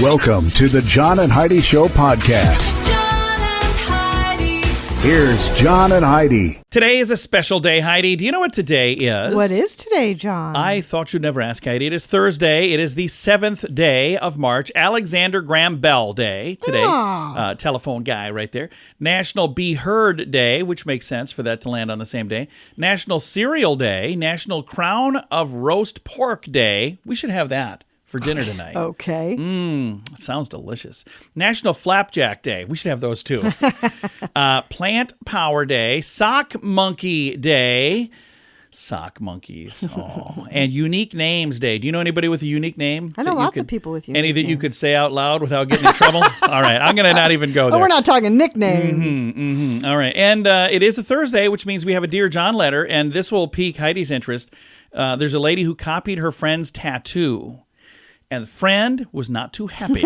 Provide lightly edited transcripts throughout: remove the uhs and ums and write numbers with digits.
Welcome to the John and Heidi Show podcast. John and Heidi. Here's John and Heidi. Today is a special day, Heidi. Do you know what today is? What is today, John? I thought you'd never ask, Heidi. It is Thursday. It is the 7th day of March. Alexander Graham Bell Day today. Telephone guy right there. National Be Heard Day, which makes sense for that to land on the same day. National Cereal Day. National Crown of Roast Pork Day. We should have that for dinner tonight. Okay. Sounds delicious. National Flapjack Day. We should have those too. Plant Power Day. Sock Monkey Day. Sock monkeys. Oh. And Unique Names Day. Do you know anybody with a unique name? I know lots of people with unique Any that you names. could say out loud without getting in trouble? All right. I'm going to not even go there. Oh, we're not talking nicknames. All right. And it is a Thursday, which means we have a Dear John letter, and this will pique Heidi's interest. There's a lady who copied her friend's tattoo. And the friend was not too happy.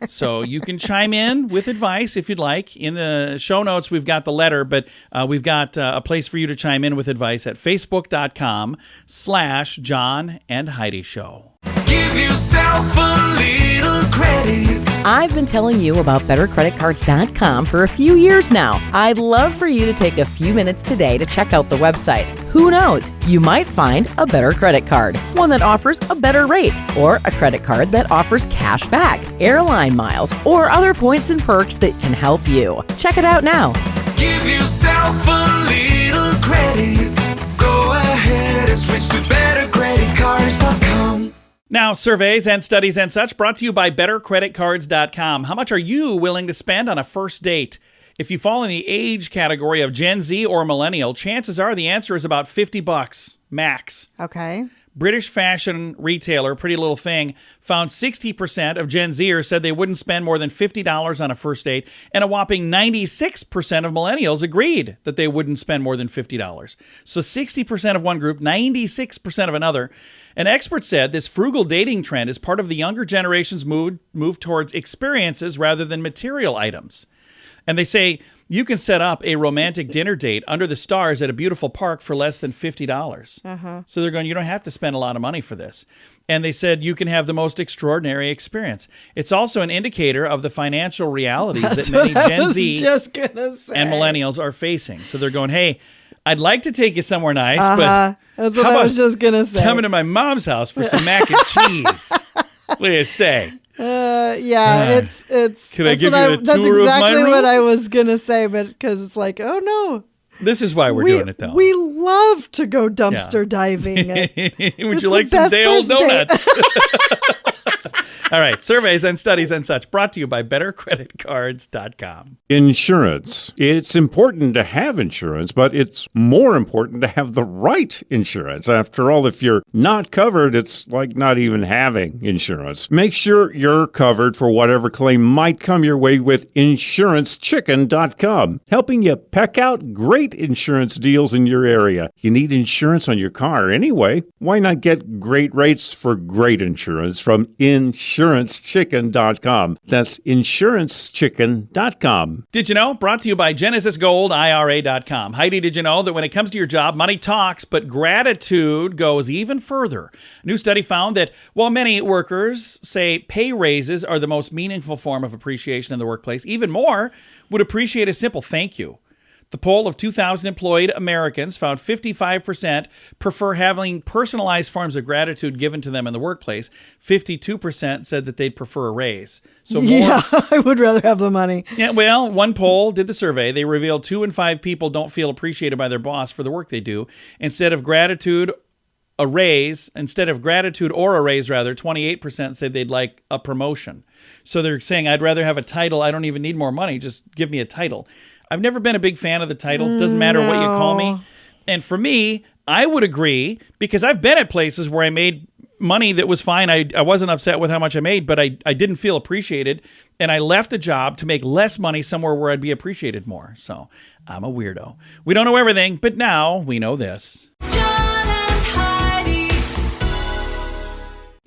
So you can chime in with advice if you'd like. In the show notes, we've got the letter, but we've got a place for you to chime in with advice at facebook.com/John and Heidi Show. Give yourself a little credit. I've been telling you about bettercreditcards.com for a few years now. I'd love for you to take a few minutes today to check out the website. Who knows? You might find a better credit card, one that offers a better rate, or a credit card that offers cash back, airline miles, or other points and perks that can help you. Check it out now. Give yourself a little credit. Go ahead and switch to bettercreditcards.com. Now, surveys and studies and such brought to you by bettercreditcards.com. How much are you willing to spend on a first date? If you fall in the age category of Gen Z or millennial, chances are the answer is about $50 max. Okay. British fashion retailer Pretty Little Thing found 60% of Gen Zers said they wouldn't spend more than $50 on a first date, and a whopping 96% of millennials agreed that they wouldn't spend more than $50. So 60% of one group, 96% of another. An expert said this frugal dating trend is part of the younger generation's move towards experiences rather than material items. And they say you can set up a romantic dinner date under the stars at a beautiful park for less than $50. So they're going, you don't have to spend a lot of money for this. And they said you can have the most extraordinary experience. It's also an indicator of the financial realities that many Gen Z and millennials are facing. So they're going, hey, I'd like to take you somewhere nice, but That's what I was just going to say. coming to my mom's house for some mac and cheese. What do you say? It's Can I give you a that's tour of my exactly room? what I was going to say, but because it's like, oh no. This is why we're doing it, though. We love to go dumpster diving. Would It's you like the some best Dale first date. Donuts? All right. Surveys and studies and such brought to you by bettercreditcards.com. Insurance. It's important to have insurance, but it's more important to have the right insurance. After all, if you're not covered, it's like not even having insurance. Make sure you're covered for whatever claim might come your way with InsuranceChicken.com, helping you peck out great insurance deals in your area. You need insurance on your car anyway. Why not get great rates for great insurance from InsuranceChicken.com? That's InsuranceChicken.com. Did you know? Brought to you by GenesisGoldIRA.com. Heidi, did you know that when it comes to your job, money talks, but gratitude goes even further? A new study found that while many workers say pay raises are the most meaningful form of appreciation in the workplace, even more would appreciate a simple thank you. The poll of 2,000 employed Americans found 55% prefer having personalized forms of gratitude given to them in the workplace. 52% said that they'd prefer a raise. So more, Yeah, I would rather have the money. Yeah, well, one poll did the survey. They revealed 2 in 5 people don't feel appreciated by their boss for the work they do. Instead of gratitude or a raise, 28% said they'd like a promotion. So they're saying, I'd rather have a title. I don't even need more money. Just give me a title. I've never been a big fan of the titles. Doesn't matter what you call me. And for me, I would agree, because I've been at places where I made money that was fine. I wasn't upset with how much I made, but I didn't feel appreciated. And I left a job to make less money somewhere where I'd be appreciated more. So I'm a weirdo. We don't know everything, but now we know this. John and Heidi.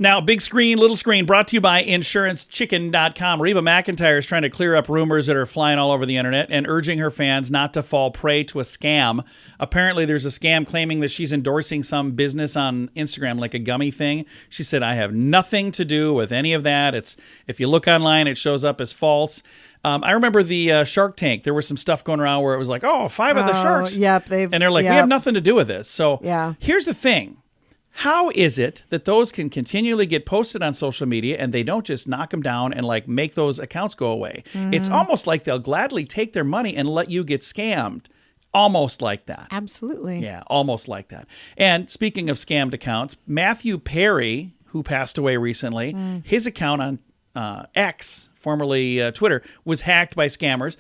Now, big screen, little screen, brought to you by InsuranceChicken.com. Reba McEntire is trying to clear up rumors that are flying all over the internet and urging her fans not to fall prey to a scam. Apparently, there's a scam claiming that she's endorsing some business on Instagram, like a gummy thing. She said, I have nothing to do with any of that. If you look online, it shows up as false. I remember the Shark Tank. There was some stuff going around where it was like, 5 of the sharks. Yep. And they're like, we have nothing to do with this. So Yeah. here's the thing. How is it that those can continually get posted on social media and they don't just knock them down and like make those accounts go away? It's almost like they'll gladly take their money and let you get scammed. Almost like that. Absolutely. Yeah, almost like that. And speaking of scammed accounts, Matthew Perry, who passed away recently, his account on X, formerly Twitter, was hacked by scammers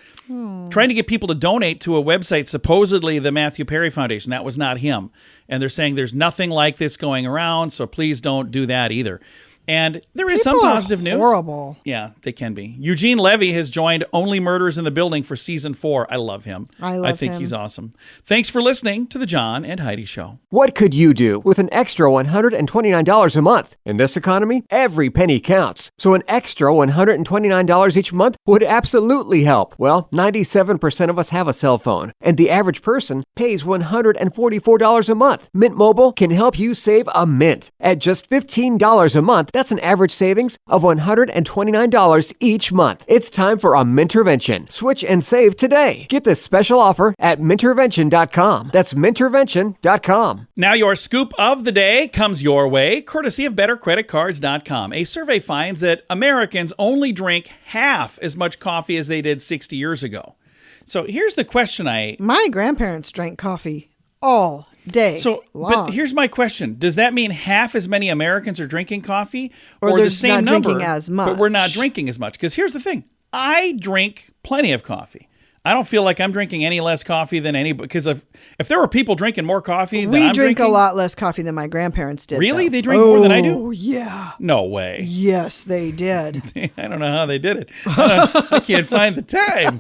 trying to get people to donate to a website, supposedly the Matthew Perry Foundation. That was not him. And they're saying there's nothing like this going around, so please don't do that either. And there is some People are positive news. horrible. Yeah, they can be. Eugene Levy has joined Only Murders in the Building for season 4. I love him. I think he's awesome. Thanks for listening to the John and Heidi Show. What could you do with an extra $129 a month? In this economy, every penny counts. So an extra $129 each month would absolutely help. Well, 97% of us have a cell phone, and the average person pays $144 a month. Mint Mobile can help you save a mint. At just $15 a month, that's an average savings of $129 each month. It's time for a Mintervention. Switch and save today. Get this special offer at Mintervention.com. That's Mintervention.com. Now your scoop of the day comes your way, courtesy of BetterCreditCards.com. A survey finds that Americans only drink half as much coffee as they did 60 years ago. So here's the question My grandparents drank coffee all day long. But here's my question. Does that mean half as many Americans are drinking coffee? Or the they're same not number, drinking as much. But we're not drinking as much. Because here's the thing. I drink plenty of coffee. I don't feel like I'm drinking any less coffee than anybody. Because if there were people drinking more coffee than We I'm drink drinking, a lot less coffee than my grandparents did. Really? though. They drink more than I do? Oh, yeah. No way. Yes, they did. I don't know how they did it. I can't find the time.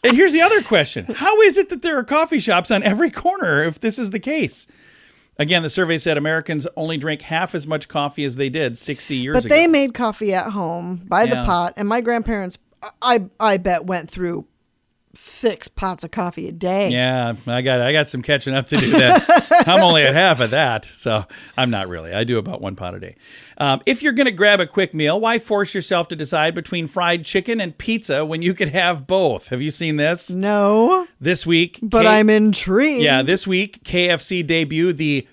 And here's the other question. How is it that there are coffee shops on every corner if this is the case? Again, the survey said Americans only drink half as much coffee as they did 60 years ago. But they made coffee at home by the pot, and my grandparents, I bet, went through 6 pots of coffee a day. Yeah, I got some catching up to do that. I'm only at half of that, so I'm not really. I do about 1 pot a day. If you're going to grab a quick meal, why force yourself to decide between fried chicken and pizza when you could have both? Have you seen this? No. This week. But I'm intrigued. Yeah, this week, KFC debuted the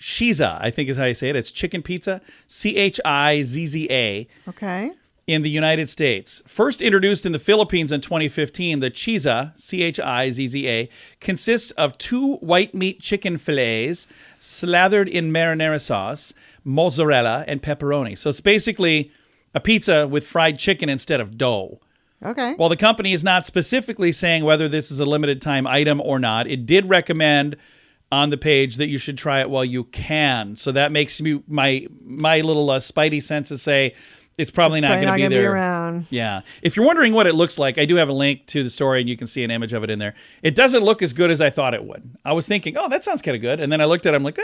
Chiza, I think is how you say it. It's chicken pizza, Chizza. Okay. In the United States. First introduced in the Philippines in 2015, the Chiza, Chizza, consists of 2 white meat chicken fillets slathered in marinara sauce, mozzarella, and pepperoni. So it's basically a pizza with fried chicken instead of dough. Okay. While the company is not specifically saying whether this is a limited time item or not, it did recommend on the page that you should try it while you can. So that makes me my little spidey senses say, it's probably not going to be there. Be around. Yeah. If you're wondering what it looks like, I do have a link to the story and you can see an image of it in there. It doesn't look as good as I thought it would. I was thinking, that sounds kind of good. And then I looked at it, I'm like,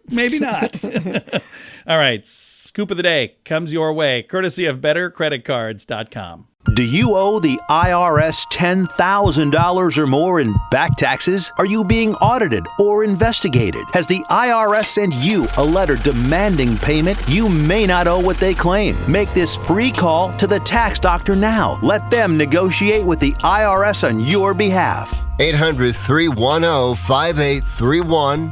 maybe not. All right. Scoop of the day comes your way, courtesy of BetterCreditCards.com. Do you owe the IRS $10,000 or more in back taxes? Are you being audited or investigated? Has the IRS sent you a letter demanding payment? You may not owe what they claim. Make this free call to the tax doctor now. Let them negotiate with the IRS on your behalf. 800-310-5831.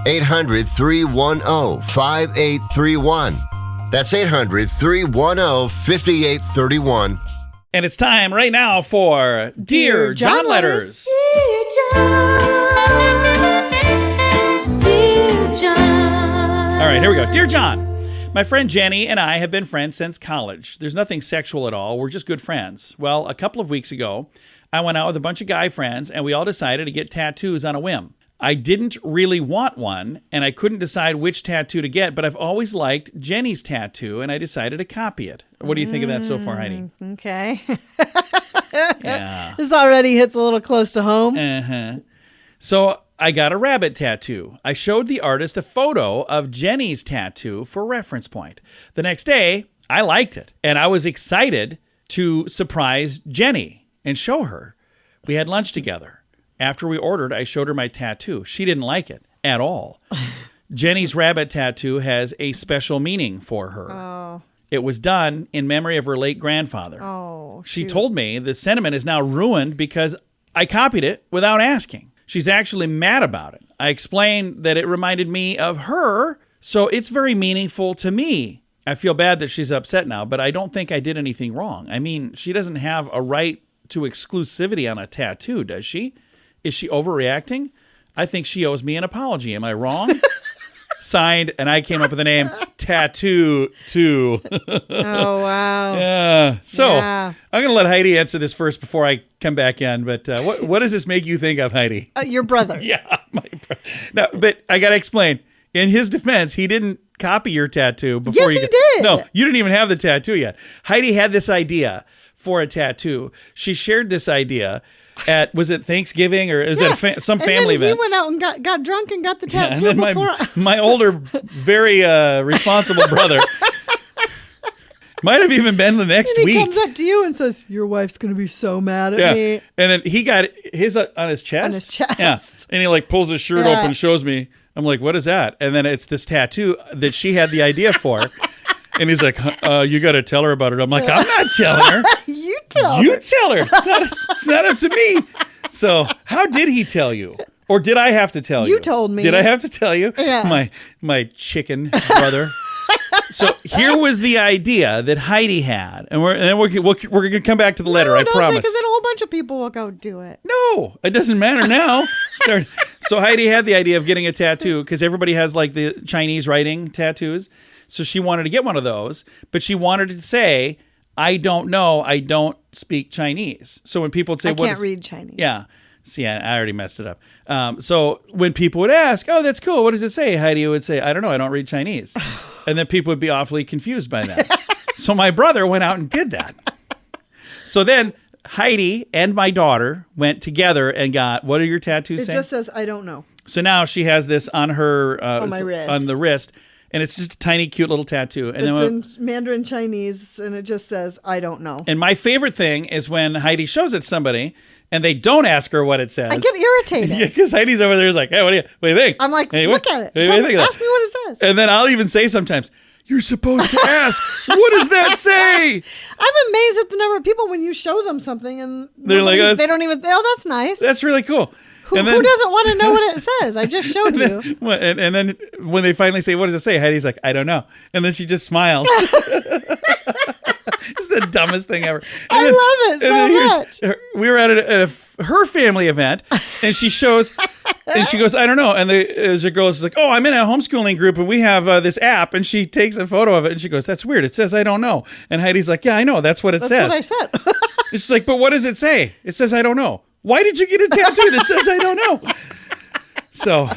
800-310-5831. That's 800-310-5831. And it's time right now for Dear John Letters. Dear John. Dear John. All right, here we go. Dear John, my friend Jenny and I have been friends since college. There's nothing sexual at all. We're just good friends. Well, a couple of weeks ago, I went out with a bunch of guy friends, and we all decided to get tattoos on a whim. I didn't really want one, and I couldn't decide which tattoo to get, but I've always liked Jenny's tattoo, and I decided to copy it. What do you think of that so far, Heidi? Okay. Yeah. This already hits a little close to home. Uh-huh. So I got a rabbit tattoo. I showed the artist a photo of Jenny's tattoo for reference point. The next day, I liked it, and I was excited to surprise Jenny and show her. We had lunch together. After we ordered, I showed her my tattoo. She didn't like it at all. Jenny's rabbit tattoo has a special meaning for her. Oh. It was done in memory of her late grandfather. Oh, She shoot. told me the sentiment is now ruined because I copied it without asking. She's actually mad about it. I explained that it reminded me of her, so it's very meaningful to me. I feel bad that she's upset now, but I don't think I did anything wrong. I mean, she doesn't have a right to exclusivity on a tattoo, does she? Is she overreacting? I think she owes me an apology. Am I wrong? Signed, and I came up with the name Tattoo 2. Oh, wow. Yeah. So Yeah. I'm going to let Heidi answer this first before I come back in. But what does this make you think of, Heidi? Your brother. Yeah. No, but I got to explain. In his defense, he didn't copy your tattoo before Yes, you he did. No, you didn't even have the tattoo yet. Heidi had this idea for a tattoo. She shared this idea at, was it Thanksgiving or is it some family and then event? he went out and got drunk and got the Yeah, tattoo and then before. my older, very responsible brother might have even been the next And he week. comes up to you and says, "Your wife's going to be so mad at me." And then he got his on his chest. On his chest. Yeah. And he like pulls his shirt Yeah. open and shows me. I'm like, what is that? And then it's this tattoo that she had the idea for. And he's like, you got to tell her about it. I'm like, I'm not telling her. You tell You her. tell her. It's not up to me. So how did he tell you? Or did I have to tell you? You told me. Did I have to tell you? Yeah. My chicken brother. So here was the idea that Heidi had. And we're going to come back to the letter, I promise. Because then a whole bunch of people will go do it. No, it doesn't matter now. So Heidi had the idea of getting a tattoo because everybody has like the Chinese writing tattoos. So she wanted to get one of those, but she wanted to say, I don't know, I don't speak Chinese. So when people would say, I can't read Chinese. Yeah. See, I already messed it up. So when people would ask, oh, that's cool, what does it say? Heidi would say, I don't know, I don't read Chinese. And then people would be awfully confused by that. So my brother went out and did that. So then Heidi and my daughter went together and got, what are your tattoos It saying? just says, "I don't know." So now she has this on her On my wrist. on the wrist, and it's just a tiny, cute little tattoo. And It's then in Mandarin Chinese, and it just says, "I don't know." and my favorite thing is when Heidi shows it to somebody and they don't ask her what it says. I get irritated. Yeah, because Heidi's over there is like, hey, what do you think? I'm like, Hey, look at it. Hey, Tell what do me- you think of ask that? me what it says. And then I'll even say sometimes, you're supposed to ask. What does that say? I'm amazed at the number of people when you show them something and They're like, they don't even. Oh, that's nice. That's really cool. Who And then- who doesn't want to know what it says? I just showed you. And then when they finally say, what does it say? Heidi's like, I don't know. And then she just smiles. It's the dumbest thing ever. I love it so much. We were at her family event, and she shows, and she goes, I don't know. And the girl is like, oh, I'm in a homeschooling group, and we have this app. And she takes a photo of it, and she goes, that's weird. It says, I don't know. And Heidi's like, yeah, I know. That's what it That's says. what I said. And she's like, but what does it say? It says, I don't know. Why did you get a tattoo that says, I don't know? So,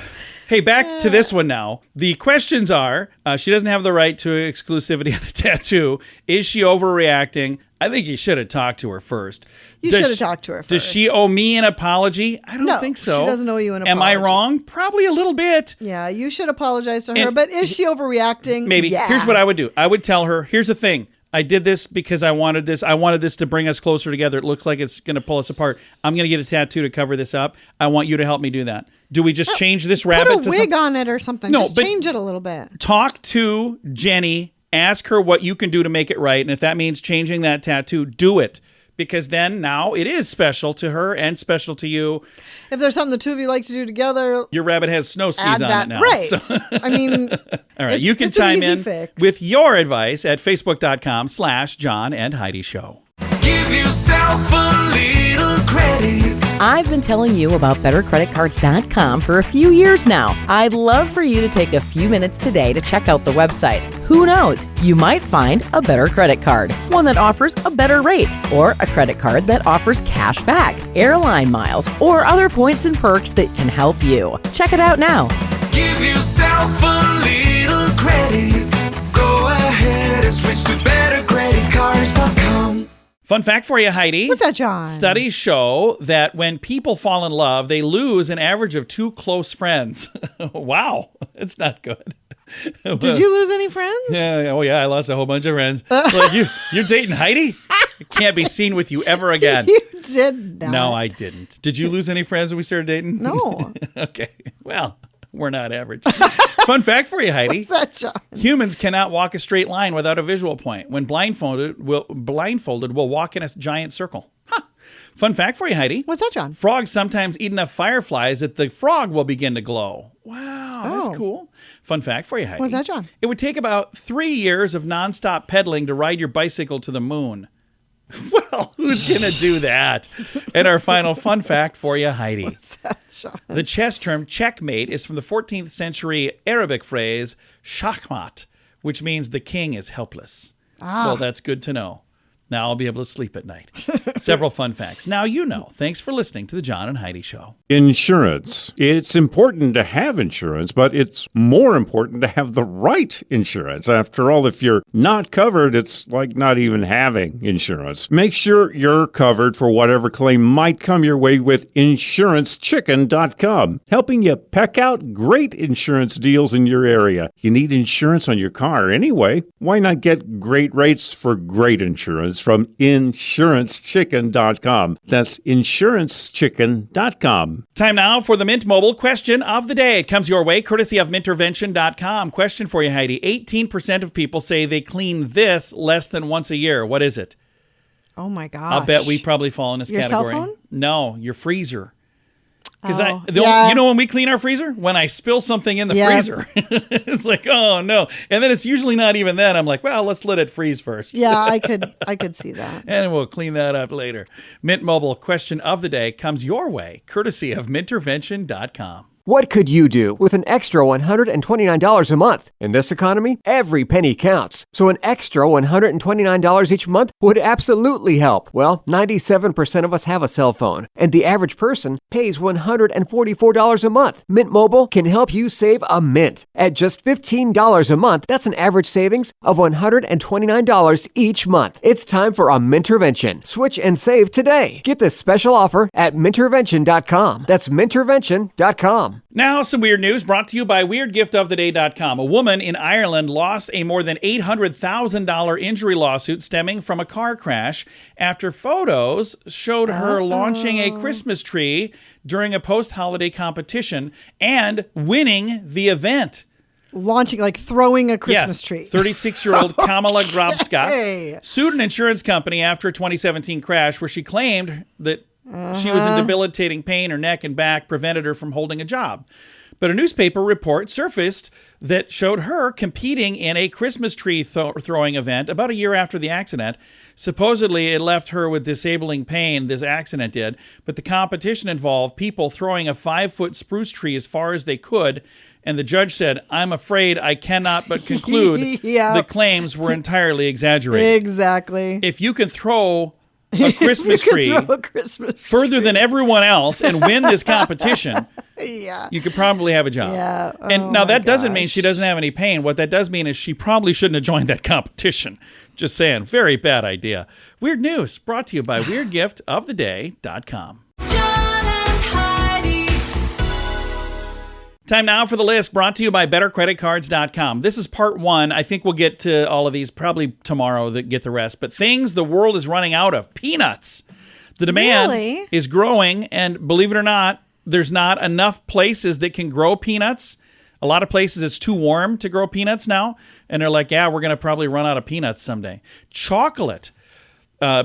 hey, back to this one now. The questions are, she doesn't have the right to exclusivity on a tattoo. Is she overreacting? I think you should have talked to her first. You should have talked to her first. Does she owe me an apology? I don't No, think so. she doesn't owe you an Am I apology. wrong? Probably a little bit. Yeah, you should apologize to her. And- But is she overreacting? Maybe. Yeah. Here's what I would do. I would tell her, here's the thing. I did this because I wanted this. I wanted this to bring us closer together. It looks like it's going to pull us apart. I'm going to get a tattoo to cover this up. I want you to help me do that. Do we just change this rabbit Put a to wig on it or something. No, Just but- change it a little bit. Talk to Jenny. Ask her what you can do to make it right. And if that means changing that tattoo, do it. Because then now it is special to her and special to you. If there's something the two of you like to do together, Your rabbit has snow skis add on that. it now. Right. So- I mean, all right. it's- You can it's an chime easy in fix. with your advice at facebook.com/John and Heidi Show. Give yourself a little credit. I've been telling you about BetterCreditCards.com for a few years now. I'd love for you to take a few minutes today to check out the website. Who knows? You might find a better credit card, one that offers a better rate, or a credit card that offers cash back, airline miles, or other points and perks that can help you. Check it out now. Give yourself a little credit. Go ahead and switch to bettercreditcards.com. Fun fact for you, Heidi. What's that, John? Studies show that when people fall in love, they lose an average of 2 close friends. Wow, it's not good. Did you lose any friends? Yeah. Oh, yeah. I lost a whole bunch of friends. Like, you're dating Heidi? I can't be seen with you ever again. You did not. No, I didn't. Did you lose any friends when we started dating? No. Okay. Well, we're not average. Fun fact for you, Heidi. What's that, John? Humans cannot walk a straight line without a visual point. When blindfolded, we'll walk in a giant circle. Huh. Fun fact for you, Heidi. What's that, John? Frogs sometimes eat enough fireflies that the frog will begin to glow. Wow, that's cool. Fun fact for you, Heidi. What's that, John? It would take about 3 years of nonstop pedaling to ride your bicycle to the moon. Well, who's going to do that? And our final fun fact for you, Heidi. What's that, John? The chess term checkmate is from the 14th century Arabic phrase shachmat, which means the king is helpless. Well, that's good to know. Now I'll be able to sleep at night. Several fun facts. Now you know. Thanks for listening to the John and Heidi Show. Insurance. It's important to have insurance, but it's more important to have the right insurance. After all, if you're not covered, it's like not even having insurance. Make sure you're covered for whatever claim might come your way with InsuranceChicken.com, helping you peck out great insurance deals in your area. You need insurance on your car anyway. Why not get great rates for great insurance from InsuranceChicken.com. That's InsuranceChicken.com. Time now for the Mint Mobile question of the day. It comes your way courtesy of Mintervention.com. Question for you, Heidi. 18% of people say they clean this less than once a year. What is it? Oh, my gosh. I'll bet we probably fall in this Your category. cell phone? No, your freezer. Because yeah. you know when we clean our freezer? When I spill something in the freezer. It's like, oh, no. And then it's usually not even then. I'm like, well, let's let it freeze first. Yeah, I could see that. And we'll clean that up later. Mint Mobile question of the day comes your way, courtesy of Mintervention.com. What could you do with an extra $129 a month? In this economy, every penny counts. So an extra $129 each month would absolutely help. Well, 97% of us have a cell phone, and the average person pays $144 a month. Mint Mobile can help you save a mint. At just $15 a month, that's an average savings of $129 each month. It's time for a Mintervention. Switch and save today. Get this special offer at Mintervention.com. That's Mintervention.com. Now, some weird news brought to you by WeirdGiftOfTheDay.com. A woman in Ireland lost a more than $800,000 injury lawsuit stemming from a car crash after photos showed her launching a Christmas tree during a post-holiday competition and winning the event. Launching, like throwing a Christmas tree. 36-year-old Kamala Grabska Hey. sued an insurance company after a 2017 crash where she claimed that she was in debilitating pain. Her neck and back prevented her from holding a job. But a newspaper report surfaced that showed her competing in a Christmas tree throwing event about a year after the accident. Supposedly, it left her with disabling pain, this accident did. But the competition involved people throwing a 5-foot spruce tree as far as they could. And the judge said, I'm afraid I cannot but conclude the claims were entirely exaggerated. Exactly. If you can throw a Christmas tree further than everyone else and win this competition, you could probably have a job. Yeah. And now that doesn't mean she doesn't have any pain. What that does mean is she probably shouldn't have joined that competition. Just saying, very bad idea. Weird news brought to you by WeirdGiftOfTheDay.com. Time now for the list brought to you by BetterCreditCards.com. This is part one. I think we'll get to all of these probably tomorrow that get the rest. But things the world is running out of. Peanuts. The demand is growing, and believe it or not, there's not enough places that can grow peanuts. A lot of places it's too warm to grow peanuts now. And they're like, yeah, we're going to probably run out of peanuts someday. Chocolate.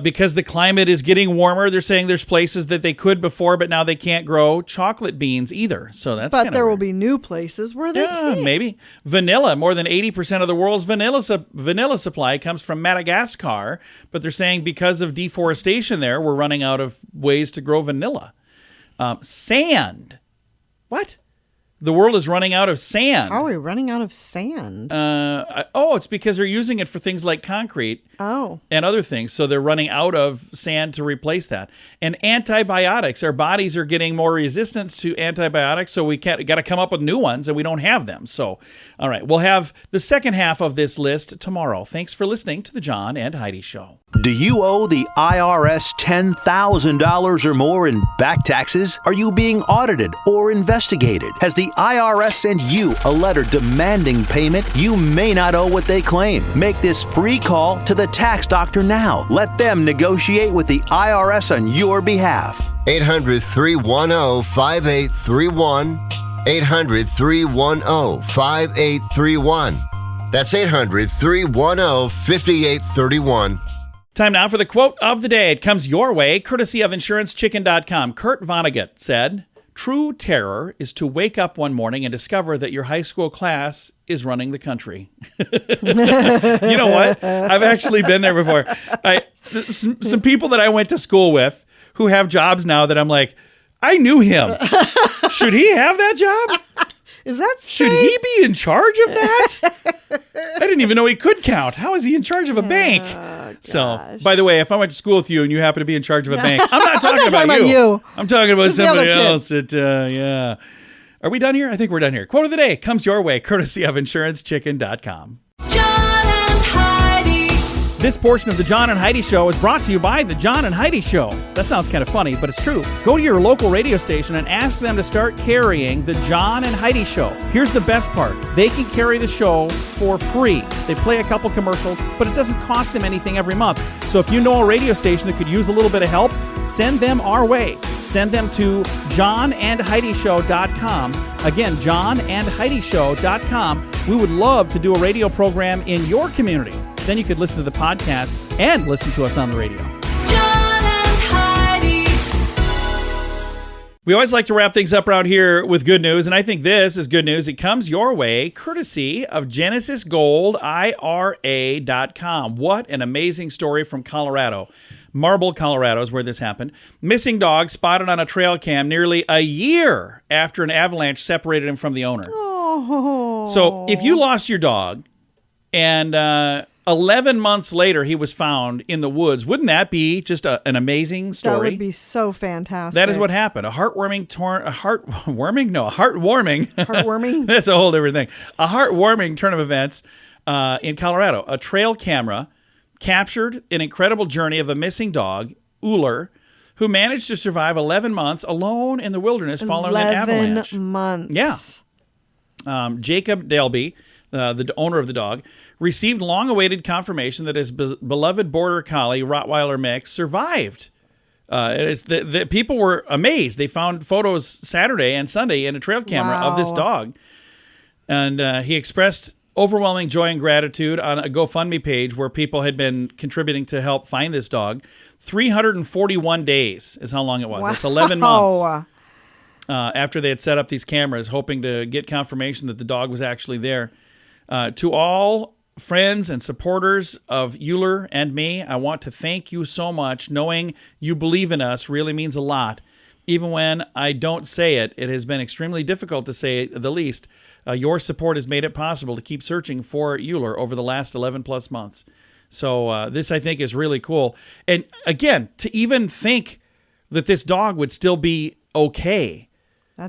Because the climate is getting warmer, they're saying there's places that they could before, but now they can't grow chocolate beans either. So that's But there will be new places where they can. Maybe. Vanilla. More than 80% of the world's vanilla supply comes from Madagascar. But they're saying because of deforestation there, we're running out of ways to grow vanilla. Sand. What? The world is running out of sand. How are we running out of sand? It's because they're using it for things like concrete and other things. So they're running out of sand to replace that. And antibiotics. Our bodies are getting more resistant to antibiotics, so we got to come up with new ones, and we don't have them. So, all right, we'll have the second half of this list tomorrow. Thanks for listening to the John and Heidi Show. Do you owe the IRS $10,000 or more in back taxes? Are you being audited or investigated? Has the IRS sent you a letter demanding payment? You may not owe what they claim. Make this free call to the tax doctor now. Let them negotiate with the IRS on your behalf. 800-310-5831. 800-310-5831. That's 800-310-5831. Time now for the quote of the day. It comes your way, courtesy of InsuranceChicken.com. Kurt Vonnegut said, "True terror is to wake up one morning and discover that your high school class is running the country." You know what? I've actually been there before. Some people that I went to school with who have jobs now that I'm like, I knew him. Should he have that job? Is that Should he be in charge of that? I didn't even know he could count. How is he in charge of a bank? So, by the way, if I went to school with you and you happen to be in charge of a bank, I'm not talking about you. I'm talking about somebody else. Yeah. Are we done here? I think we're done here. Quote of the day comes your way, courtesy of InsuranceChicken.com. This portion of the John and Heidi Show is brought to you by the John and Heidi Show. That sounds kind of funny, but it's true. Go to your local radio station and ask them to start carrying the John and Heidi Show. Here's the best part. They can carry the show for free. They play a couple commercials, but it doesn't cost them anything every month. So if you know a radio station that could use a little bit of help, send them our way. Send them to johnandheidishow.com. Again, johnandheidishow.com. We would love to do a radio program in your community. Then you could listen to the podcast and listen to us on the radio. John and Heidi. We always like to wrap things up around here with good news, and I think this is good news. It comes your way courtesy of GenesisGoldIRA.com. What an amazing story from Colorado. Marble, Colorado is where this happened. Missing dog spotted on a trail cam nearly a year after an avalanche separated him from the owner. Oh. So if you lost your dog and 11 months later he was found in the woods, wouldn't that be just an amazing story? That would be so fantastic. That is what happened. Heartwarming? Heartwarming? That's a whole different thing. A heartwarming turn of events in Colorado. A trail camera captured an incredible journey of a missing dog, Uller, who managed to survive 11 months alone in the wilderness following an avalanche. 11 months. Yeah. Jacob Dalby, the owner of the dog, received long-awaited confirmation that his beloved Border Collie Rottweiler mix survived. The people were amazed. They found photos Saturday and Sunday in a trail camera of this dog. And he expressed overwhelming joy and gratitude on a GoFundMe page where people had been contributing to help find this dog. 341 days is how long it was. Wow. It's 11 months after they had set up these cameras, hoping to get confirmation that the dog was actually there. To all friends and supporters of Euler and me, I want to thank you so much. Knowing you believe in us really means a lot. Even when I don't say it, it has been extremely difficult to say the least. Your support has made it possible to keep searching for Euler over the last 11 plus months. So this, I think, is really cool. And again, to even think that this dog would still be okay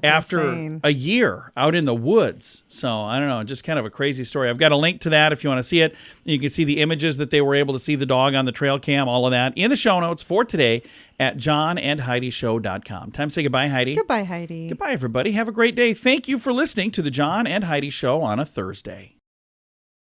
after insane. A year out in the woods. So I don't know, just kind of a crazy story. I've got a link to that if you want to see it. You can see the images that they were able to see the dog on the trail cam, all of that in the show notes for today at johnandheidishow.com. Time to say goodbye, Heidi. Goodbye, Heidi. Goodbye, everybody. Have a great day. Thank you for listening to the John and Heidi Show on a Thursday.